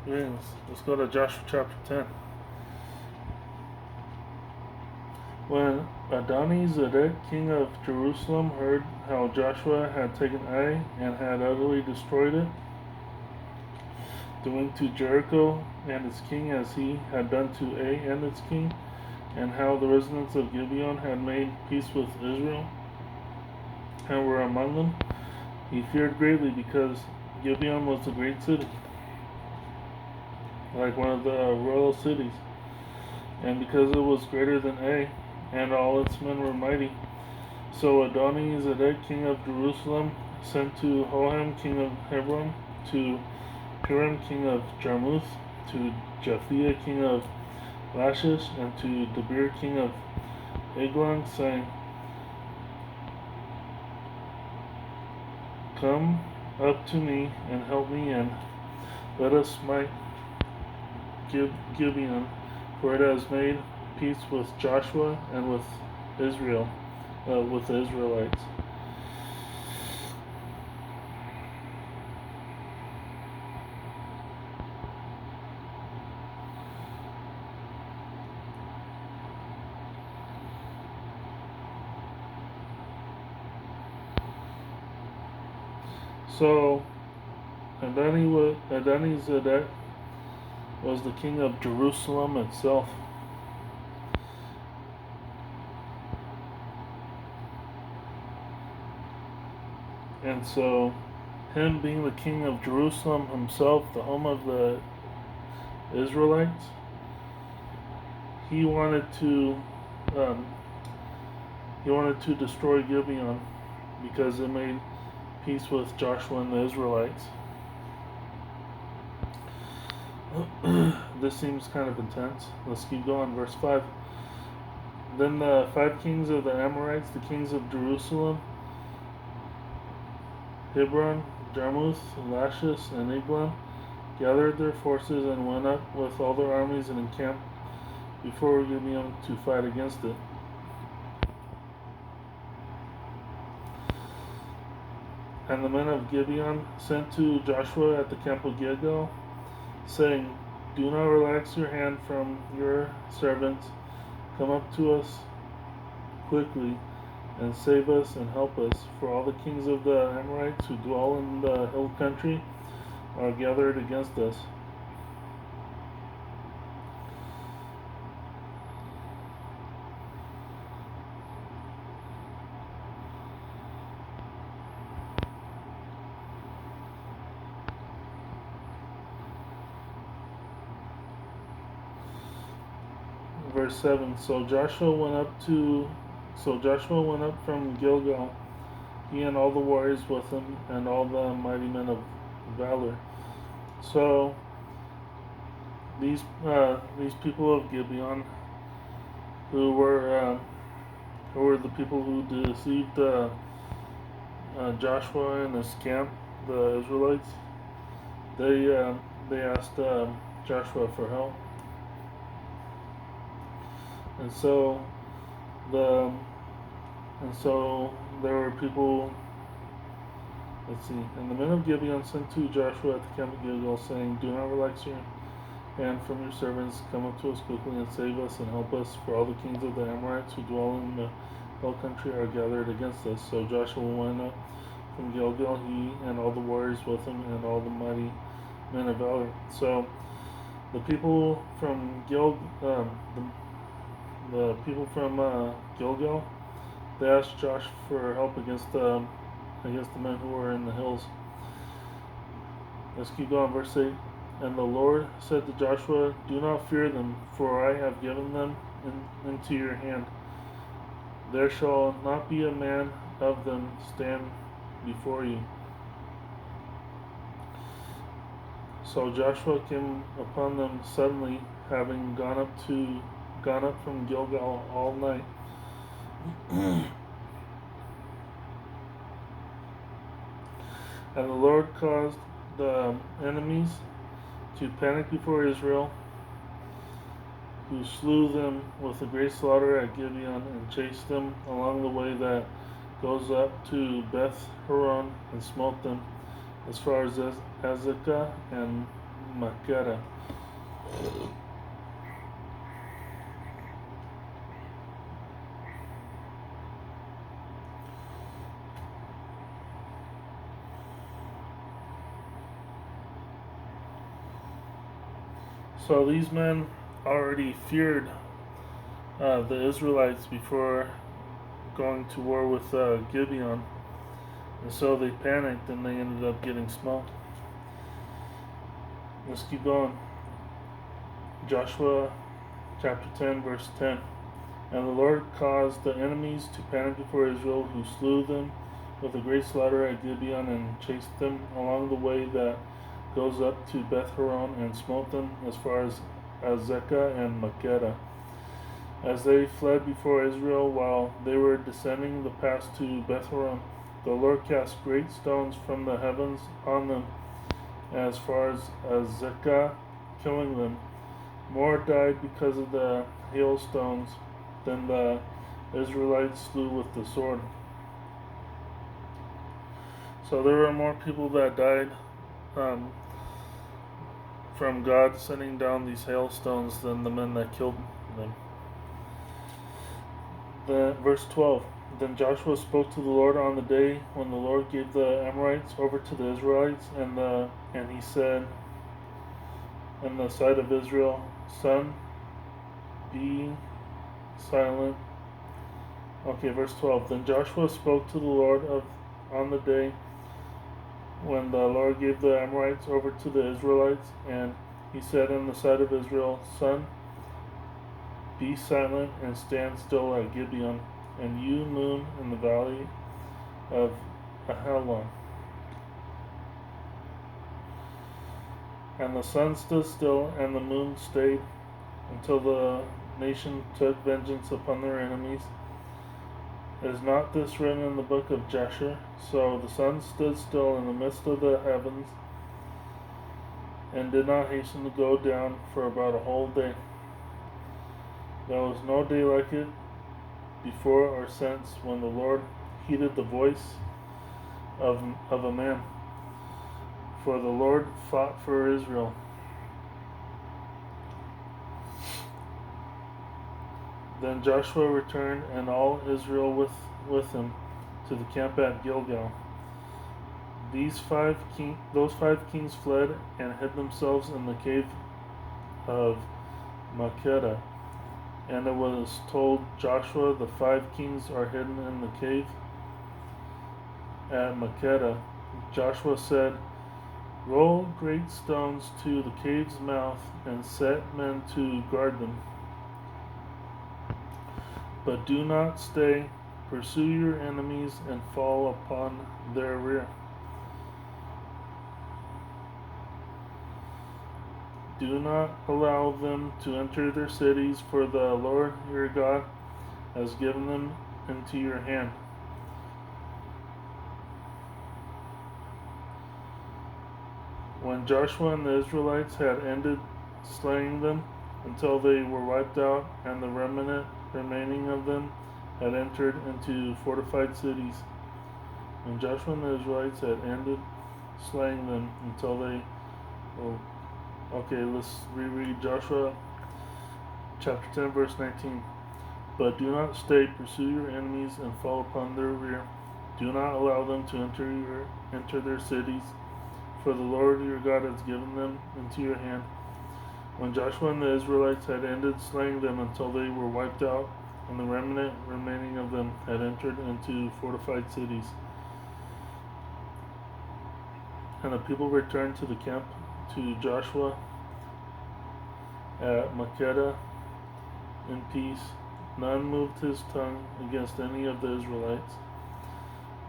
Yeah, let's go to Joshua chapter 10. When Adoni-Zedek, king of Jerusalem, heard how Joshua had taken Ai and had utterly destroyed it, doing to Jericho and its king as he had done to Ai and its king, and how the residents of Gibeon had made peace with Israel and were among them, he feared greatly because Gibeon was a great city, like one of the royal cities, and because it was greater than Ai, and all its men were mighty. So Adoni-Zedek, king of Jerusalem, sent to Hoham, king of Hebron, to Piram, king of Jarmuth, to Japhia, king of Lachish, and to Debir, king of Eglon, saying, "Come up to me and help me, and let us smite Gibeon, for it has made peace with Joshua and with Israel, with the Israelites." So Adoni-Zedek was the king of Jerusalem itself. And so, him being the king of Jerusalem himself, the home of the Israelites, he wanted to um, destroy Gibeon because it made peace with Joshua and the Israelites. This seems kind of intense. Let's keep going. Verse 5. Then the 5 kings of the Amorites, the kings of Jerusalem, Hebron, Jarmuth, Lachish, and Eglon, gathered their forces and went up with all their armies and encamped before Gibeon to fight against it. And the men of Gibeon sent to Joshua at the camp of Gilgal, saying, "Do not relax your hand from your servants. Come up to us quickly and save us and help us, for all the kings of the Amorites who dwell in the hill country are gathered against us." Verse 7. So Joshua went up from Gilgal, he and all the warriors with him, and all the mighty men of valor. So these people of Gibeon, who were the people who deceived Joshua and his camp, the Israelites, they asked Joshua for help, and so the and so there were people. Let's see. And the men of Gibeon sent to Joshua at the camp of Gilgal, saying, "Do not relax your hand from your servants. Come up to us quickly and save us and help us, for all the kings of the Amorites who dwell in the hill country are gathered against us." So Joshua went up from Gilgal, he and all the warriors with him, and all the mighty men of valor. So the people from the people from Gilgal, they asked Josh for help against the men who were in the hills. Let's keep going. Verse 8. And the Lord said to Joshua, "Do not fear them, for I have given them into your hand. There shall not be a man of them stand before you." So Joshua came upon them suddenly, having gone up from Gilgal all night. And the Lord caused the enemies to panic before Israel, who slew them with a great slaughter at Gibeon, and chased them along the way that goes up to Beth Horon, and smote them as far as Azekah and Makkedah. So these men already feared the Israelites before going to war with Gibeon, and so they panicked and they ended up getting smoked. Let's keep going. Joshua chapter 10, verse 10. And the Lord caused the enemies to panic before Israel, who slew them with a great slaughter at Gibeon, and chased them along the way that goes up to Beth Horon, and smote them as far as Azekah and Makkedah. As they fled before Israel while they were descending the pass to Beth Horon, the Lord cast great stones from the heavens on them as far as Azekah, killing them. More died because of the hailstones than the Israelites slew with the sword. So there were more people that died from God sending down these hailstones than the men that killed them. Verse 12. Then Joshua spoke to the Lord on the day when the Lord gave the Amorites over to the Israelites, and he said in the sight of Israel, Son, be silent. Okay, verse 12. Then Joshua spoke to the Lord on the day when the Lord gave the Amorites over to the Israelites, and he said in the sight of Israel, Son, be silent and stand still at Gibeon, and you, moon, in the valley of Ajalon. And the sun stood still, and the moon stayed, until the nation took vengeance upon their enemies. Is not this written in the book of Jasher? So the sun stood still in the midst of the heavens, and did not hasten to go down for about a whole day. There was no day like it before or since, when the Lord heeded the voice of a man. For the Lord fought for Israel. Then Joshua returned, and all Israel with him, to the camp at Gilgal. Those five kings fled and hid themselves in the cave of Makkedah. And it was told Joshua, the 5 kings are hidden in the cave at Makkedah. Joshua said, roll great stones to the cave's mouth, and set men to guard them. But do not stay. Pursue your enemies and fall upon their rear. Do not allow them to enter their cities, for the Lord your God has given them into your hand. When Joshua and the Israelites had ended slaying them until they were wiped out, and the remaining of them had entered into fortified cities. When Joshua and the Israelites had ended slaying them until they were... Okay, let's reread Joshua chapter 10, verse 19. But do not stay, pursue your enemies and fall upon their rear. Do not allow them to enter their cities, for the Lord your God has given them into your hand. When Joshua and the Israelites had ended slaying them until they were wiped out, and the remaining of them had entered into fortified cities, and the people returned to the camp to Joshua at Makkedah in peace, none moved his tongue against any of the Israelites.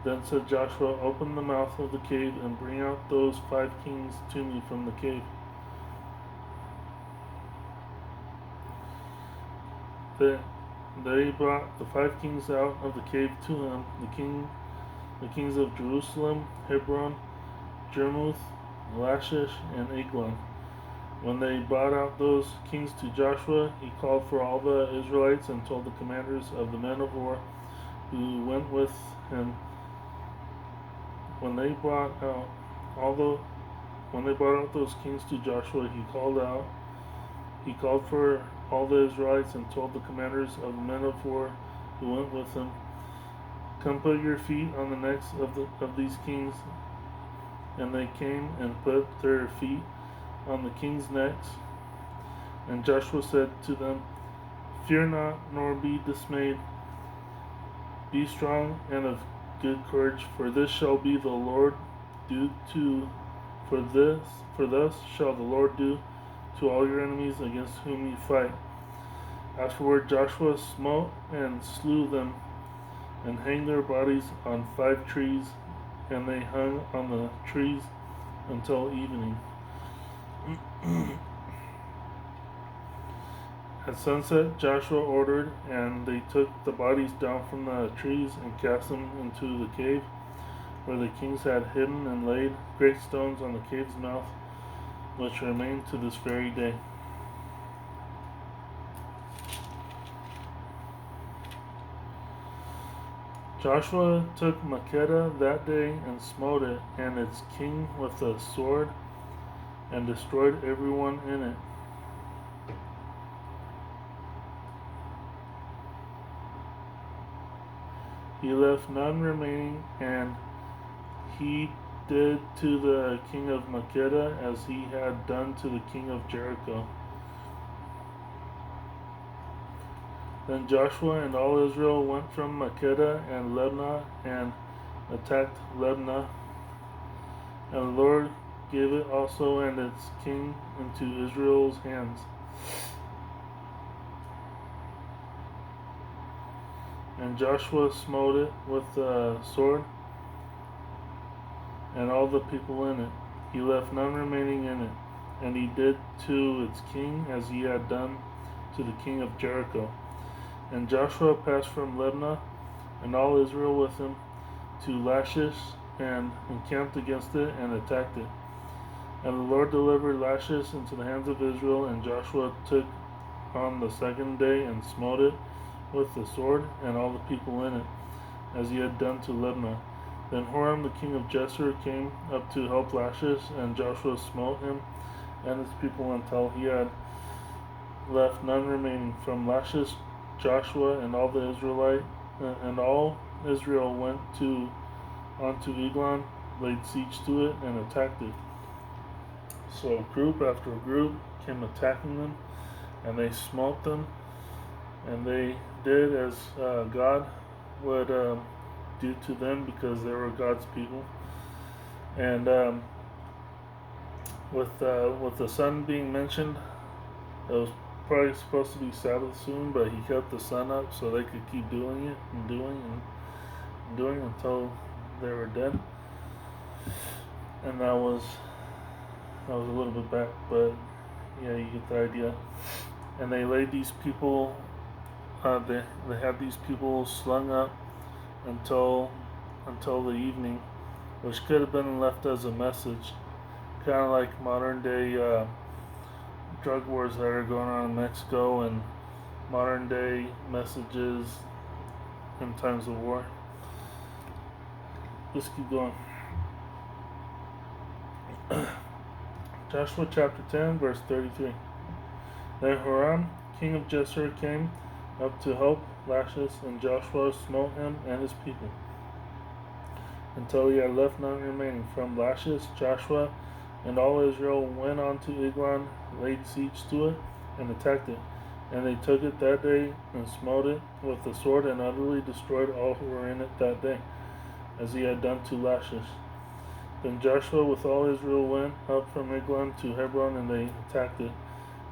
Then said Joshua, open the mouth of the cave and bring out those 5 kings to me from the cave. They brought the 5 kings out of the cave to him, the kings of Jerusalem, Hebron, Jarmuth, Lachish, and Eglon. When they brought out those kings to Joshua, he called for all the Israelites and told the commanders of the men of war who went with him. When they brought out all when they brought out those kings to Joshua, he called for all the Israelites and told the commanders of the men of war who went with him, "Come, put your feet on the necks of these kings." And they came and put their feet on the kings' necks. And Joshua said to them, "Fear not, nor be dismayed. Be strong and of good courage, for this shall be the Lord do to for thus shall the Lord do to all your enemies against whom you fight." Afterward Joshua smote and slew them, and hanged their bodies on 5 trees, and they hung on the trees until evening. At sunset Joshua ordered, and they took the bodies down from the trees and cast them into the cave where the kings had hidden, and laid great stones on the cave's mouth, which remain to this very day. Joshua took Makkedah that day and smote it and its king with a sword, and destroyed everyone in it. He left none remaining, and he did to the king of Makkedah as he had done to the king of Jericho. Then Joshua and all Israel went from Makkedah and Libnah and attacked Libnah, and the Lord gave it also and its king into Israel's hands. And Joshua smote it with the sword, and all the people in it. He left none remaining in it. And he did to its king as he had done to the king of Jericho. And Joshua passed from Libnah, and all Israel with him, to Lachish, and encamped against it, and attacked it. And the Lord delivered Lachish into the hands of Israel, and Joshua took on the 2nd day, and smote it with the sword, and all the people in it, as he had done to Libnah. Then Horam the king of Gesur came up to help Lachish, and Joshua smote him and his people until he had left none remaining. From Lachish, Joshua and all the Israelite and all Israel went onto Eglon, laid siege to it, and attacked it. So group after group came attacking them, and they smote them, and they did as God would do to them, because they were God's people. And with the sun being mentioned, it was probably supposed to be Sabbath soon, but he kept the sun up so they could keep doing it and doing until they were dead. And that was a little bit back, but yeah, you get the idea. And they laid these people, they had these people slung up until the evening, which could have been left as a message, kind of like modern day drug wars that are going on in Mexico, and modern day messages in times of war. Let's keep going. Joshua chapter 10, verse 33. Then Horam, king of Gesur, came up to help Lachish, and Joshua smote him and his people, until he had left none remaining. From Lachish, Joshua and all Israel went on to Eglon, laid siege to it, and attacked it. And they took it that day, and smote it with the sword, and utterly destroyed all who were in it that day, as he had done to Lachish. Then Joshua with all Israel went up from Eglon to Hebron, and they attacked it,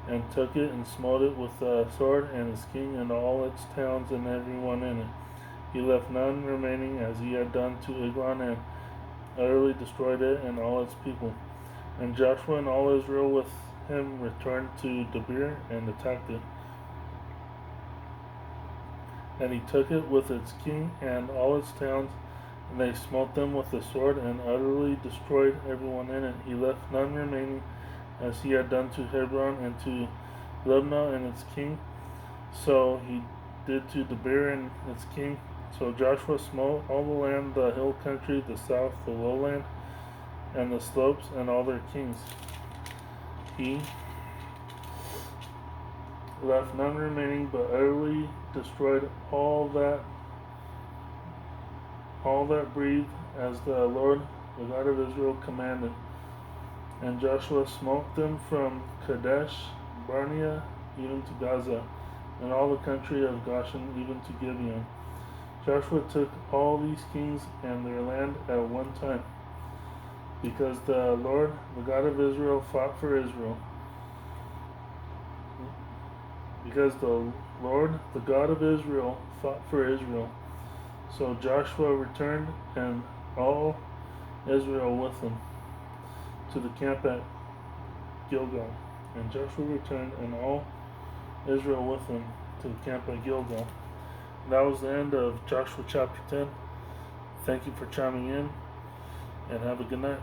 and took it, and smote it with the sword, and its king, and all its towns, and everyone in it. He left none remaining, as he had done to Eglon, and utterly destroyed it and all its people. And Joshua and all Israel with him returned to Debir, and attacked it. And he took it with its king and all its towns, and they smote them with the sword, and utterly destroyed everyone in it. He left none remaining, as he had done to Hebron and to Libnah and its king. So he did to Debir and its king. So Joshua smote all the land, the hill country, the south, the lowland, and the slopes and all their kings. He left none remaining, but utterly destroyed all that breathed, as the Lord, the God of Israel, commanded. And Joshua smote them from Kadesh Barnea even to Gaza, and all the country of Goshen even to Gibeon. Joshua took all these kings and their land at one time, because the Lord, the God of Israel, fought for Israel. Because the Lord, the God of Israel, fought for Israel. So Joshua returned, and all Israel with him, to the camp at Gilgal. And Joshua returned, and all Israel with him, to the camp at Gilgal. And that was the end of Joshua chapter 10. Thank you for chiming in, and have a good night.